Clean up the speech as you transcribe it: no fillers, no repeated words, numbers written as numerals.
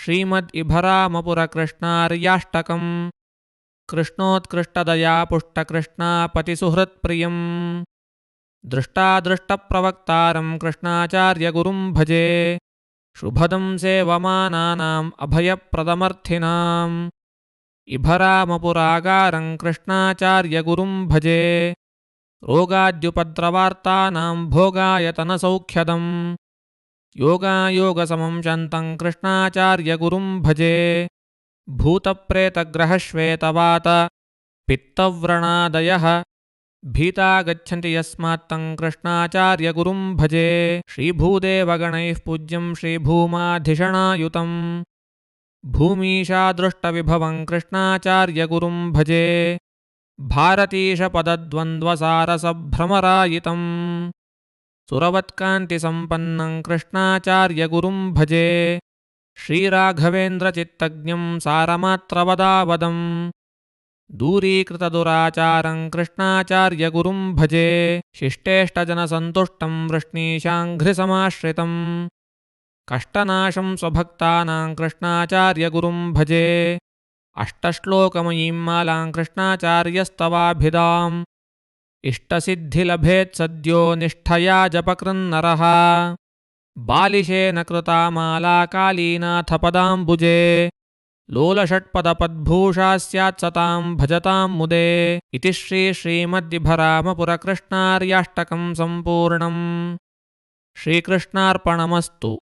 श्रीमद्इभरामपुरकृष्णार्याष्टकम् कृष्णोत्कृष्टदया पुष्टकृष्णापतिसुहृत्प्रियम् दृष्टादृष्टप्रवक्तारं कृष्णाचार्यगुरुं भजे शुभदं सेवमानानाम् अभयप्रदमर्थिनाम् इभरामपुरागारं कृष्णाचार्यगुरुं भजे रोगाद्युपद्रवार्तानां भोगायतनसौख्यदम् योगायोगसमं शन्तं कृष्णाचार्यगुरुं भजे भूतप्रेतग्रहश्वेतवात पित्तव्रणादयः भीता गच्छन्ति यस्मात्तं कृष्णाचार्यगुरुं भजे श्रीभूदेवगणैः पूज्यं श्रीभूमाधिषणायुतं भूमीशादृष्टविभवं कृष्णाचार्यगुरुं भजे भारतीशपदद्वन्द्वसारसभ्रमरायितम् सुरवत्कान्तिसम्पन्नं कृष्णाचार्यगुरुं भजे श्रीराघवेन्द्रचित्तज्ञं सारमात्रवदावदम् दूरीकृतदुराचारं कृष्णाचार्यगुरुं भजे शिष्टेष्टजनसन्तुष्टं वृष्णीशाङ्घ्रिसमाश्रितम् कष्टनाशं स्वभक्तानां कृष्णाचार्यगुरुं भजे अष्टश्लोकमयीं मालां कृष्णाचार्यस्तवाभिधाम् इष्टसिद्धिलभेत् सद्यो निष्ठया जपकृन्नरः बालिशेन कृता माला कालीनाथपदाम्बुजे लोलषट्पदपद्भूषा स्यात् सतां भजतां मुदे इति श्रीमद्इभरामपुरकृष्णार्याष्टकं सम्पूर्णम्। श्रीकृष्णार्पणमस्तु।